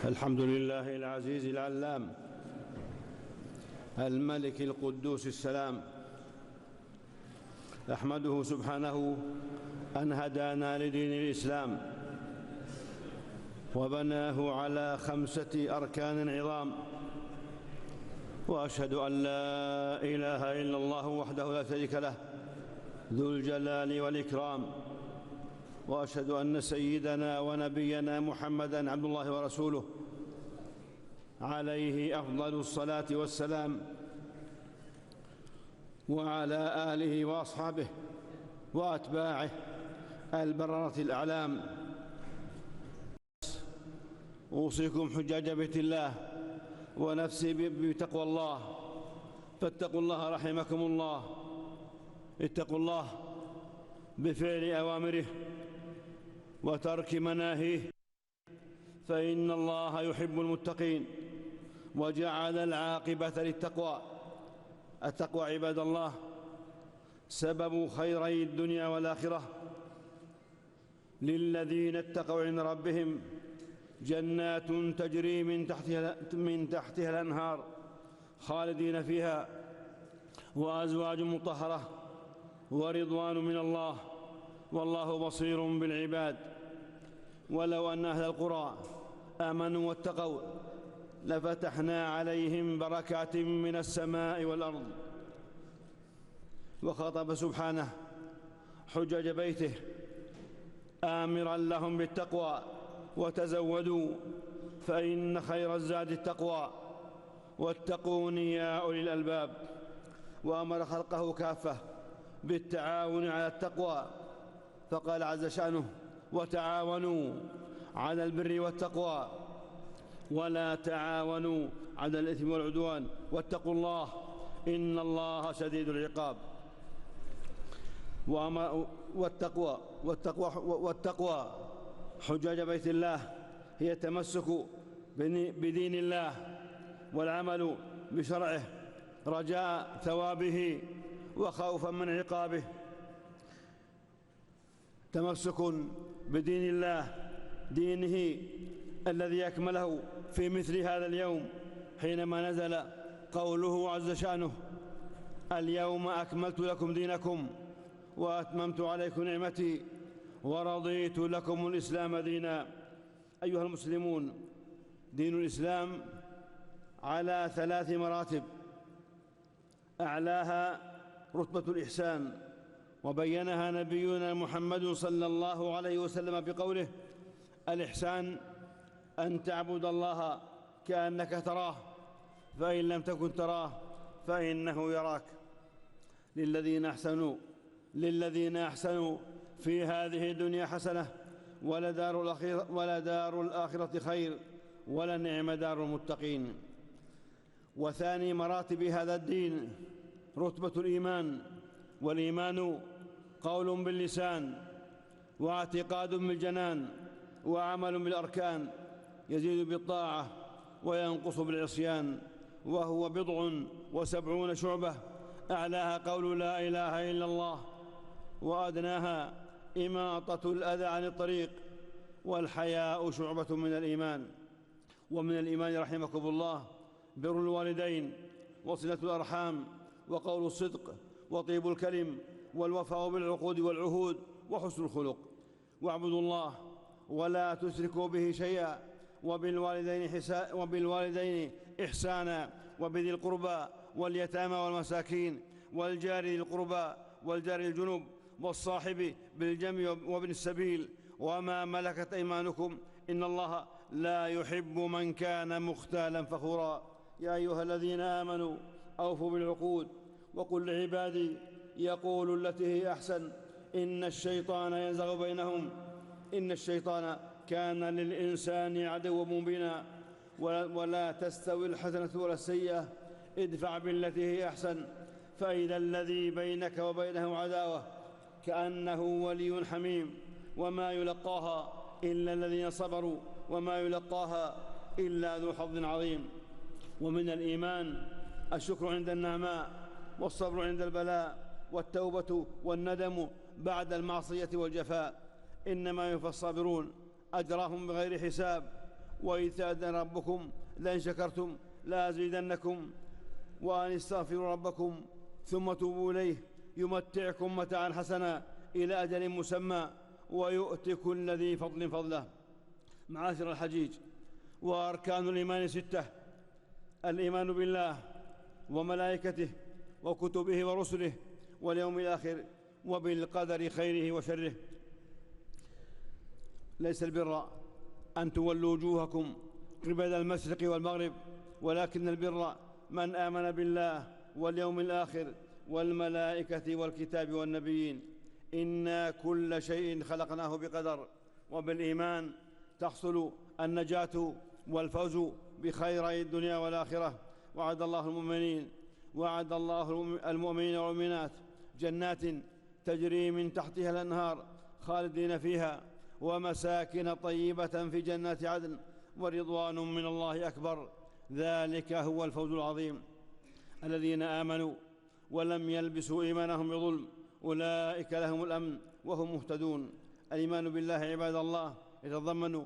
الحمد لله العزيز العلام الملك القدوس السلام. أحمده سبحانه أن هدانا لدين الإسلام وبناه على 5 أركان عظام، وأشهد أن لا إله إلا الله وحده لا شريك له ذو الجلال والإكرام، وأشهد أن سيدنا ونبينا محمدًا عبد الله ورسوله عليه أفضل الصلاة والسلام، وعلى آله وأصحابه وأتباعه البررة الأعلام. أوصيكم حجاج بيت الله ونفسي بتقوى الله، فاتقوا الله رحمكم الله. اتقوا الله بفعل أوامره وترك مناهيه، فإن الله يحب المتقين وجعل العاقبة للتقوى. التقوى عباد الله سبب خيري الدنيا والآخرة. للذين اتقوا عند ربهم جنات تجري من تحتها الأنهار خالدين فيها، وأزواج مطهرة، ورضوان من الله، والله بصير بالعباد. ولو أن أهل القرى آمنوا واتقوا لفتحنا عليهم بركات من السماء والأرض. وخاطب سبحانه حجج بيته آمرا لهم بالتقوى: وتزودوا فإن خير الزاد التقوى، واتقون يا أولي الألباب. وأمر خلقه كافة بالتعاون على التقوى، فقال عز شأنه: وتعاونوا على البر والتقوى ولا تعاونوا على الإثم والعدوان، واتقوا الله إن الله شديد العقاب. والتقوى حجاج بيت الله هي التمسك بدين الله والعمل بشرعه رجاء ثوابه وخوفا من عقابه. تمسك بدين الله، دينه الذي أكمله في مثل هذا اليوم حينما نزل قوله عز شأنه: اليوم أكملت لكم دينكم وأتممت عليكم نعمتي ورضيت لكم الإسلام دينا. أيها المسلمون، دين الإسلام على 3 مراتب، أعلاها رتبة الإحسان، وبينها نبينا محمد صلى الله عليه وسلم بقوله: الإحسان أن تعبد الله كأنك تراه، فإن لم تكن تراه فإنه يراك. للذين أحسنوا في هذه الدنيا حسنة، ولدار الآخرة خير، ولنعم دار المتقين. وثاني مراتب هذا الدين رتبة الإيمان، والإيمان قول باللسان واعتقاد بالجنان وعمل بالأركان، يزيد بالطاعة وينقص بالعصيان، وهو 70 شعبة. أعلاها قول لا إله إلا الله، وأدناها إماطة الأذى عن الطريق، والحياء شعبة من الإيمان. ومن الإيمان رحمكم الله بر الوالدين، وصلة الأرحام، وقول الصدق، وطيب الكلم، والوفاء بالعقود والعهود، وحسن الخلق. واعبدوا الله ولا تشركوا به شيئا، وبالوالدين إحسانا، وبذي القربى واليتامى والمساكين، والجار ذي القربى والجار الجنوب، والصاحب بالجنب وابن السبيل، وما ملكت أيمانكم، إن الله لا يحب من كان مختالا فخورا. يا أيها الذين آمنوا أوفوا بالعقود. وقل لعبادي يقولوا التي هي أحسن إن الشيطان ينزغ بينهم إن الشيطان كان للإنسان عدوا مبينا. ولا تستوي الحسنة ولا السيئة، ادفع بالتي هي أحسن، فإذا الذي بينك وبينه عداوة كأنه ولي حميم. وما يلقاها إلا الذين صبروا، وما يلقاها إلا ذو حظ عظيم. ومن الإيمان الشكر عند النعماء، والصبر عند البلاء، والتوبة والندم بعد المعصية والجفاء. إنما يوفى الصابرون أجرهم بغير حساب، وإذ تأذن ربكم لئن شكرتم لأزيدنكم وأن استغفروا ربكم ثم توبوا إليه يمتعكم متاعا حسنا إلى أجل مسمى ويؤتي كل ذي فضل فضله. معاشر الحجيج، وأركان الإيمان 6: الإيمان بالله وملائكته وكتبه ورسله واليوم الآخر وبالقدر خيره وشره. ليس البر أن تولوا وجوهكم قبل المشرق والمغرب، ولكن البر من آمن بالله واليوم الآخر والملائكة والكتاب والنبيين. إنا كل شيء خلقناه بقدر، وبالإيمان تحصل النجاة والفوز بخيري الدنيا والآخرة. وعد الله المؤمنين والمؤمنات جنات تجري من تحتها الأنهار خالدين فيها، ومساكن طيبة في جنات عدن، ورضوان من الله أكبر. ذلك هو الفوز العظيم. الذين آمنوا ولم يلبسوا إيمانهم بظلم أولئك لهم الأمن وهم مهتدون. الإيمان بالله عباد الله يتضمن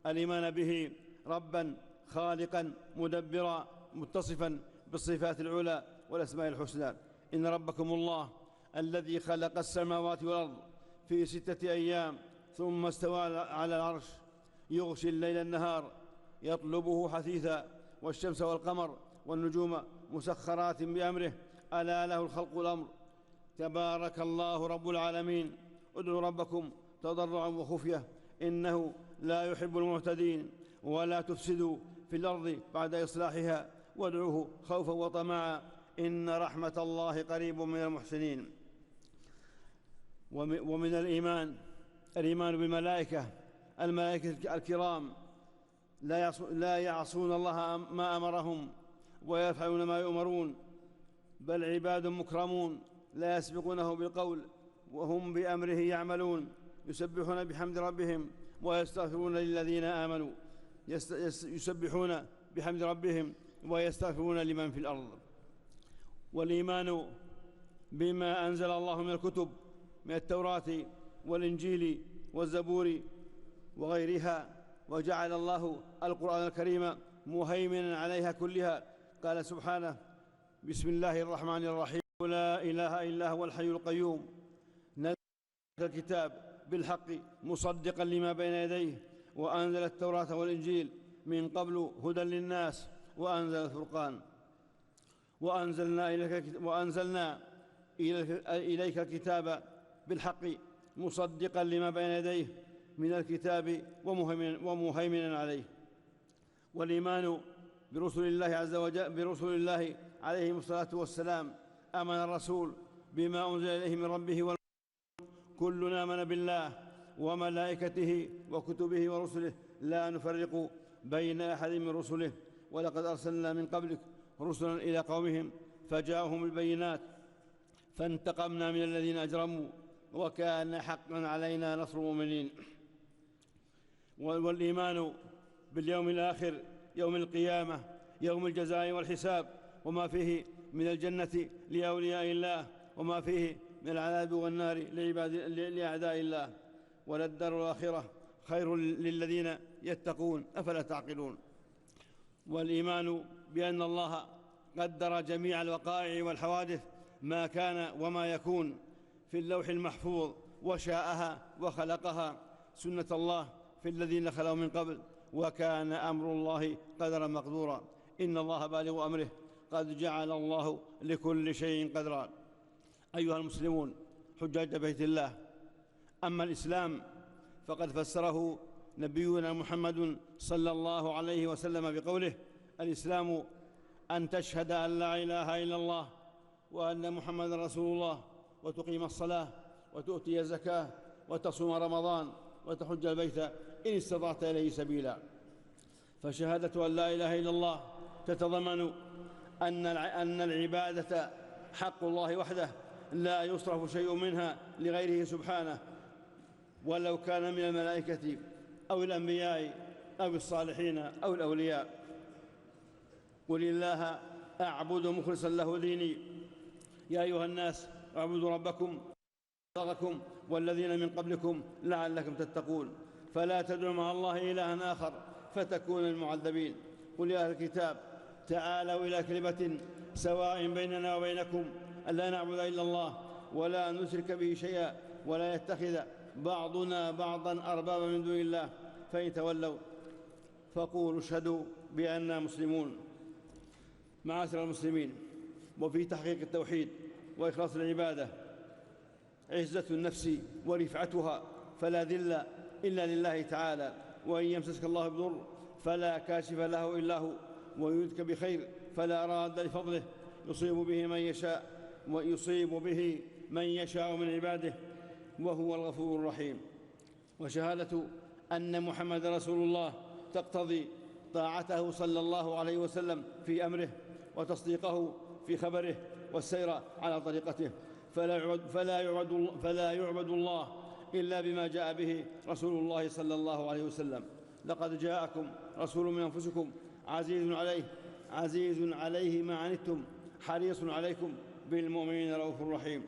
الإيمان به ربا خالقا مدبرا متصفا بالصفات العلى والأسماء الحسنى. إن ربكم الله الذي خلق السماوات والأرض في 6 أيام ثم استوى على العرش يغشي الليل النهار يطلبه حثيثا، والشمس والقمر والنجوم مسخرات بأمره، ألا له الخلق والأمر. تبارك الله رب العالمين. ادعوا ربكم تضرعا وخفية إنه لا يحب المعتدين. ولا تفسدوا في الأرض بعد إصلاحها وادعوه خوفا وطمعا إن رحمة الله قريب من المحسنين. ومن الإيمان بالملائكة. الملائكة الكرام لا يعصون الله ما أمرهم ويفعلون ما يؤمرون، بل عباد مكرمون لا يسبقونه بالقول وهم بأمره يعملون، يسبحون بحمد ربهم ويستغفرون للذين آمنوا، يسبحون بحمد ربهم ويستغفرون لمن في الأرض. والإيمان بما أنزل الله من الكتب من التوراة والإنجيل والزبور وغيرها، وجعل الله القرآن الكريم مهيمنا عليها كلها. قال سبحانه: بسم الله الرحمن الرحيم: لا إله إلا هو الحي القيوم نزل الكتاب بالحق مصدقا لما بين يديه وأنزل التوراة والإنجيل من قبل هدى للناس وأنزل الفرقان وأنزلنا إليك الكتاب بالحق مصدقا لما بين يديه من الكتاب ومهيمنا عليه. والإيمان برسل الله عليهم الصلاة والسلام. آمن الرسول بما أنزل إليه من ربه كلنا آمن بالله وملائكته وكتبه ورسله لا نفرق بين أحد من رسله، ولقد أرسلنا من قبلك رسلا إلى قومهم فجاءهم البينات فانتقمنا من الذين أجرموا وكان حقا علينا نصر المؤمنين. والإيمان باليوم الآخر، يوم القيامة، يوم الجزاء والحساب، وما فيه من الجنة لأولياء الله وما فيه من العذاب والنار لأعداء الله. وللدار الآخرة خير للذين يتقون، أفلا تعقلون. والإيمان بأن الله قدر جميع الوقائع والحوادث ما كان وما يكون في اللوح المحفوظ وشاءها وخلقها، سنة الله في الذين خلوا من قبل، وكان أمر الله قدرا مقدورا. إن الله بالغ أمره قد جعل الله لكل شيء قدرا. أيها المسلمون حجاج بيت الله، أما الإسلام فقد فسره نبينا محمد صلى الله عليه وسلم بقوله: الإسلام أن تشهد أن لا إله إلا الله وأن محمد رسول الله، وتقيم الصلاة وتؤتي الزكاة وتصوم رمضان وتحج البيت إن استطعت إليه سبيلا. فشهادة أن لا إله إلا الله تتضمن أن العبادة حق الله وحده، لا يصرف شيء منها لغيره سبحانه، ولو كان من الملائكة أو الأنبياء أو الصالحين أو الأولياء. قل الله أعبد مخلصا له ديني. يا أيها الناس اعبدوا ربكم والذين من قبلكم لعلكم تتقون. فلا تدعوا مع الله إلها آخر فتكون من المعذبين. قل يا أهل الكتاب تعالوا إلى كلمة سواء بيننا وبينكم ألا نعبد إلا الله ولا نشرك به شيئا ولا يتخذ بعضنا بعضا أربابا من دون الله، فإن تولوا فقولوا اشهدوا بأننا مسلمون. معاشر المسلمين، وفي تحقيق التوحيد وإخلاص العبادة عزة النفس ورفعتها، فلا ذل إلا لله تعالى، وإن يمسسك الله بضر فلا كاشف له إلا هو، ويردك بخير فلا راد لفضله، يصيب به من يشاء من عباده، وهو الغفور الرحيم. وشهادة أن محمد رسول الله تقتضي طاعته صلى الله عليه وسلم في أمره، وتصديقه في خبره، والسير على طريقته، فلا يعبد الله إلا بما جاء به رسول الله صلى الله عليه وسلم. لقد جاءكم رسول من أنفسكم عزيز عليه ما عنتم حريص عليكم بالمؤمنين رؤوف رحيم.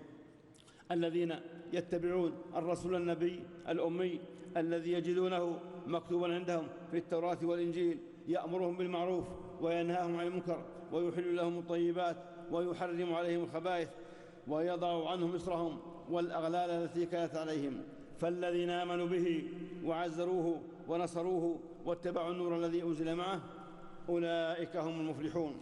الذين يتبعون الرسول النبي الأمي الذي يجدونه مكتوبا عندهم في التوراة والإنجيل، يأمرهم بالمعروف وينهاهم عن المنكر ويحل لهم الطيبات ويحرم عليهم الخبائث ويضع عنهم إصرهم والأغلال التي كانت عليهم. فالذين آمنوا به وعزروه ونصروه واتبعوا النور الذي أنزل معه أولئك هم المفلحون.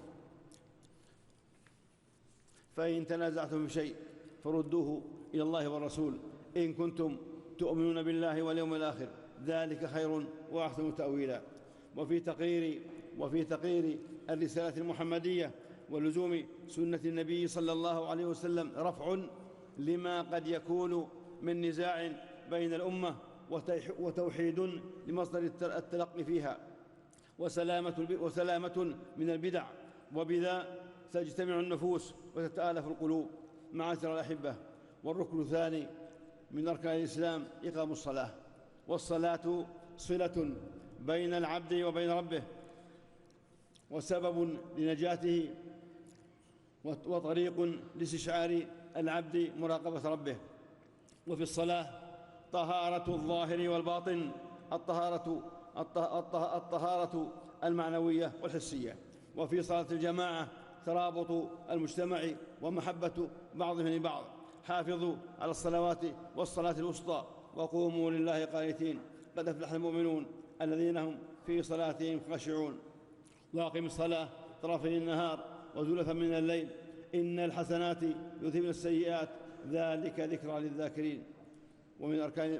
فإن تنازعتم في شيء فردوه إلى الله والرسول إن كنتم تؤمنون بالله واليوم الآخر، ذلك خير وأحسن تأويلا. وفي تقرير الرسالة المحمدية ولزوم سنة النبي صلى الله عليه وسلم رفع لما قد يكون من نزاع بين الأمة وتوحيد لمصدر التلقي فيها وسلامة من البدع، وبذا تجتمع النفوس وتتآلف القلوب. معاشر الأحبة، والركن الثاني من أركان الإسلام إقام الصلاة، والصلاة صلة بين العبد وبين ربه، وسبب لنجاته وطريق لاستشعار العبد مراقبة ربه. وفي الصلاة طهارة الظاهر والباطن، الطهارة المعنوية والحسية. وفي صلاة الجماعة ترابط المجتمع ومحبة بعضهم لبعض. حافظوا على الصلوات والصلاة الوسطى وقوموا لله قانتين، قد أفلح المؤمنون الذين هم في صلاتهم خاشعون. وأقم الصلاة طرفي النهار وزلفا من الليل إن الحسنات يذهبن السيئات ذلك ذكرى للذاكرين.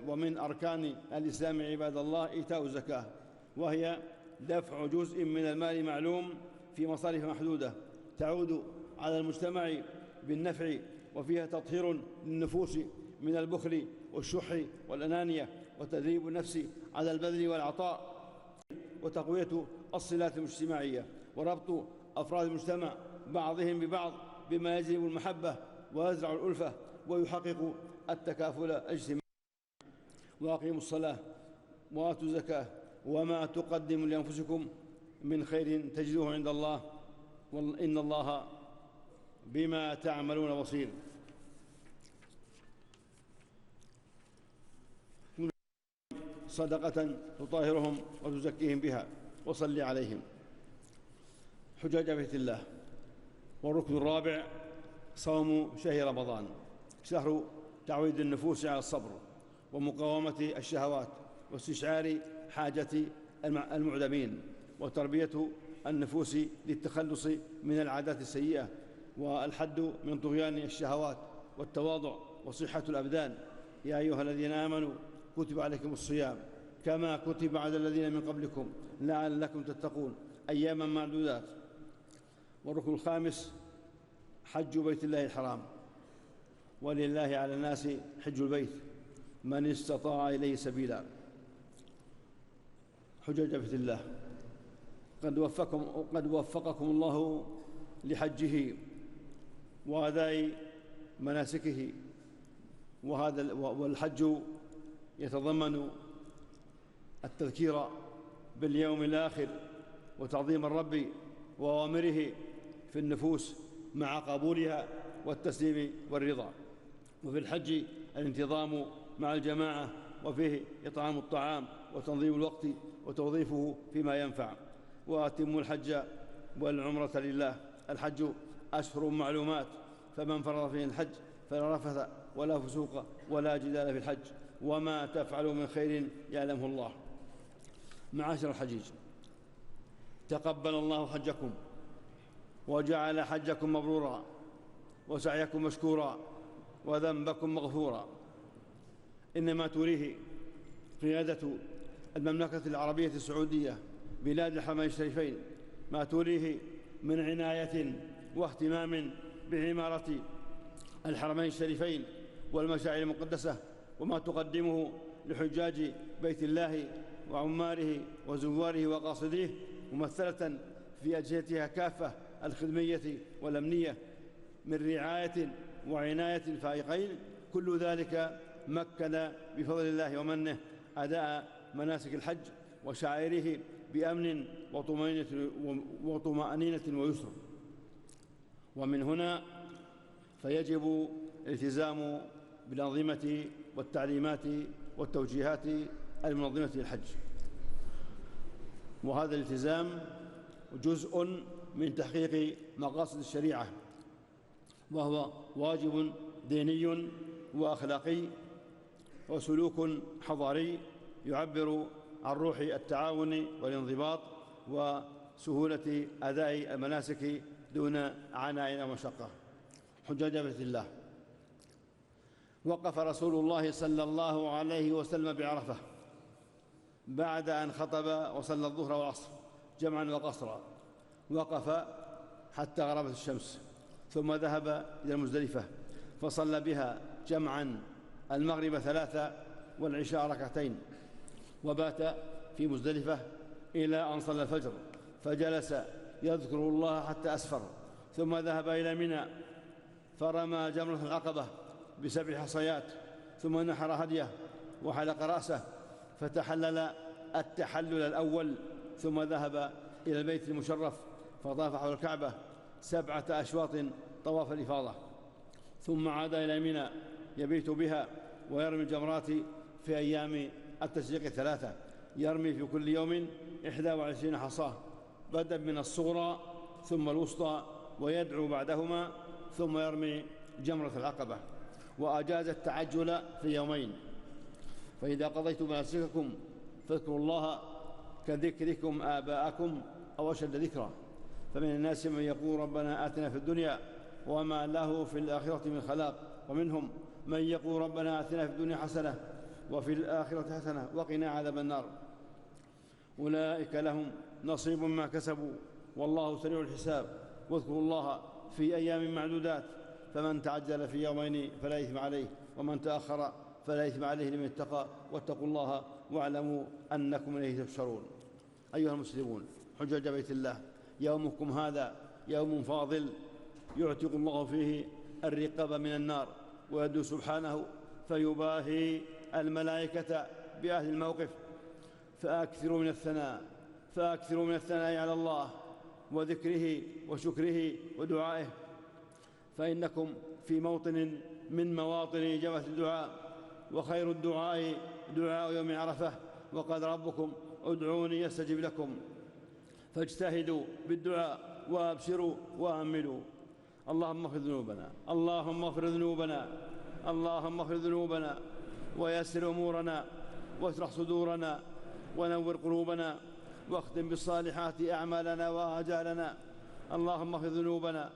ومن أركان الإسلام عباد الله إيتاء الزكاة، وهي دفع جزء من المال معلوم في مصارف محدودة تعود على المجتمع بالنفع، وفيها تطهير للنفوس من البخل والشح والأنانية، وتدريب النفس على البذل والعطاء، وتقوية الصلات الاجتماعية، وربط أفراد المجتمع بعضهم ببعض بما يجلب المحبة ويزرع الألفة ويحقق التكافل الاجتماعي. وأقيموا الصلاة وآتوا الزكاة وما تقدموا لأنفسكم من خير تجدوه عند الله إن الله بما تعملون بصير. صدقة تطهرهم وتزكيهم بها وصل عليهم. حجاج بيت الله. والركن الرابع صوم شهر رمضان، شهر تعويد النفوس على الصبر ومقاومة الشهوات واستشعار حاجة المعدمين، وتربية النفوس للتخلص من العادات السيئة والحد من طغيان الشهوات والتواضع وصحة الأبدان. يا أيها الذين آمنوا كتب عليكم الصيام كما كتب على الذين من قبلكم لعلكم تتقون أياما معدودات. والركن الخامس حج بيت الله الحرام، ولله على الناس حج البيت من استطاع إليه سبيلا. حجاج بيت الله، قد وفقكم الله لحجه وأداء مناسكه، والحج يتضمن التذكير باليوم الآخر وتعظيم الرب وأوامره في النفوس مع قبولها والتسليم والرضا. وفي الحج الانتظام مع الجماعة، وفيه إطعام الطعام وتنظيم الوقت وتوظيفه فيما ينفع. وأتموا الحج والعمرة لله. الحج أشهر معلومات، فمن فرض فيه الحج فلا رفث ولا فسوق ولا جدال في الحج، وما تفعلوا من خير يعلمه الله. معاشر الحجيج، تقبل الله حجكم وجعل حجكم مبرورا وسعيكم مشكورا وذنبكم مغفورا. إنما تريه قيادة المملكة العربية السعودية بلاد الحرمين الشريفين ما تريه من عناية واهتمام بعمارة الحرمين الشريفين والمشاعر المقدسة، وما تقدمه لحجاج بيت الله وعماره وزواره وقاصديه، ممثلة في أجهزتها كافة الخدمية والأمنية من رعاية وعناية فائقين. كل ذلك مكن بفضل الله ومنه أداء مناسك الحج وشعائره بأمن وطمأنينة ويسر. ومن هنا فيجب الالتزام بالأنظمة والتعليمات والتوجيهات المنظمة للحج، وهذا الالتزام جزء من تحقيق مقاصد الشريعة، وهو واجب ديني وأخلاقي وسلوك حضاري يعبر عن روح التعاون والانضباط وسهولة أداء المناسك دون عناء ومشقة. حجاج بيت الله، وقف رسول الله صلى الله عليه وسلم بعرفة بعد أن خطب وصلى الظهر والعصر جمعا وقصرا، وقف حتى غربت الشمس، ثم ذهب إلى مزدلفة فصلى بها جمعا المغرب 3 والعشاء 2، وبات في مزدلفة إلى أن صلى الفجر، فجلس يذكر الله حتى أسفر، ثم ذهب إلى منى فرمى جمرة العقبة ب7 حصيات، ثم نحر هديه وحلق رأسه فتحلل التحلل الأول، ثم ذهب إلى البيت المشرف فطاف حول الكعبة 7 أشواط طواف الإفاضة، ثم عاد إلى منى يبيت بها ويرمي الجمرات في أيام التشريق 3، يرمي في كل يوم 21 حصاة، بدءا من الصغرى ثم الوسطى ويدعو بعدهما، ثم يرمي جمرة العقبة. وأجاز التعجل في يومين. فإذا قضيتم مناسككم فاذكروا الله كذكركم آباءكم أو أشد ذكرا. فمن الناس من يقول ربنا آتنا في الدنيا وما له في الآخرة من خلاق، ومنهم من يقول ربنا آتنا في الدنيا حسنة وفي الآخرة حسنة وقنا عذاب النار. أولئك لهم نصيب مما كسبوا والله سريع الحساب. واذكروا الله في أيام معدودات، فمن تعجل في يومين فلا إثم عليه، ومن تأخر فلا إثم عليه لمن اتقى، واتقوا الله واعلموا أنكم إليه تحشرون. أيها المسلمون حجاج بيت الله، يومكم هذا يوم فاضل يعتق الله فيه الرقاب من النار، ويدعو سبحانه فيباهي الملائكة بأهل الموقف، فأكثروا من الثناء على الله وذكره وشكره ودعائه، فإنكم في موطن من مواطن إجابة الدعاء، وخير الدعاء دعاء يوم عرفة، وقال ربكم ادعوني يستجب لكم، فاجتهدوا بالدعاء وابشروا واملوا. اللهم اغفر ذنوبنا، اللهم اغفر ذنوبنا، اللهم اغفر ذنوبنا، ويسر امورنا، واشرح صدورنا، ونور قلوبنا، واختم بالصالحات اعمالنا واجالنا. اللهم اغفر ذنوبنا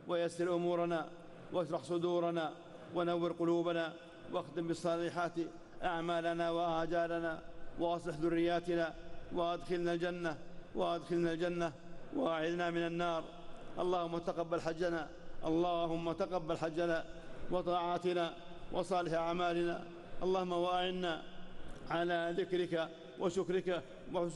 ويسر امورنا، واشرح صدورنا، ونور قلوبنا، واختم بالصالحات اعمالنا واجالنا، واصلح ذرياتنا، وادخلنا الجنه، واعذنا من النار. اللهم تقبل حجنا، اللهم تقبل حجنا وطاعاتنا وصالح اعمالنا. اللهم واعنا على ذكرك وشكرك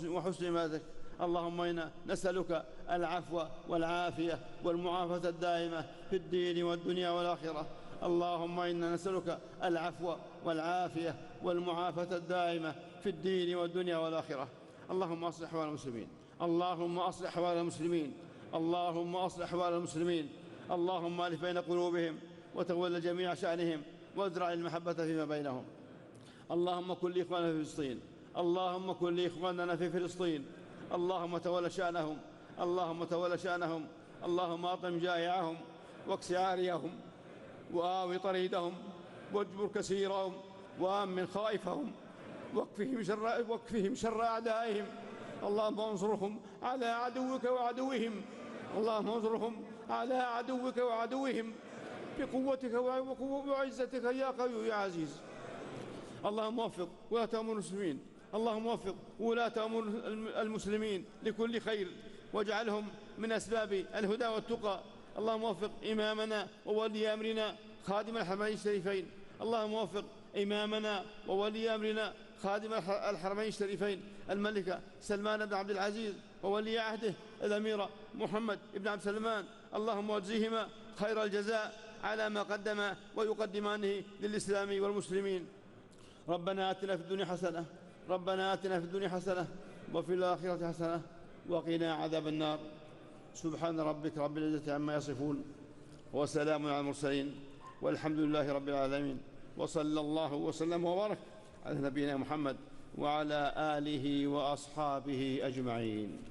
وحسن عبادتك. اللهم إنا نسألك العفو والعافية والمعافاة الدائمة في الدين والدنيا والآخرة. اللهم إنا نسألك العفو والعافية والمعافاة الدائمة في الدين والدنيا والآخرة. اللهم أصلح أحوال المسلمين، اللهم أصلح أحوال المسلمين، اللهم أصلح أحوال المسلمين. اللهم ألف بين قلوبهم وتولى جميع شأنهم، وازرع المحبة فيما بينهم. اللهم كن لإخواننا في فلسطين، اللهم كن لإخواننا في فلسطين، اللهم تولى شأنهم، اللهم تولى شأنهم، اللهم أطعم جائعهم واكس عاريهم وآوي طريدهم واجبر كسيرهم وأمن خائفهم واكفهم شر أعدائهم. اللهم انصرهم على عدوك وعدوهم، اللهم انصرهم على عدوك وعدوهم بقوتك وعزتك يا قوي يا عزيز. اللهم وفق ولاة أمور المسلمين، اللهم وفق ولاة أمور المسلمين لكل خير واجعلهم من أسباب الهدى والتقى. اللهم وفق إمامنا وولي أمرنا خادم الحرمين الشريفين، اللهم وفق إمامنا وولي أمرنا خادم الحرمين الشريفين الملكة سلمان بن عبد العزيز وولي عهده الأمير محمد بن عبد سلمان، اللهم واجزيهما خير الجزاء على ما قدم ويقدمانه للإسلام والمسلمين. ربنا آتنا في الدنيا حسنة، ربنا آتنا في الدنيا حسنة وفي الآخرة حسنة وقنا عذاب النار. سبحان ربك رب العزة عما يصفون وسلام على المرسلين والحمد لله رب العالمين، وصلى الله وسلم وبارك على نبينا محمد وعلى آله وأصحابه أجمعين.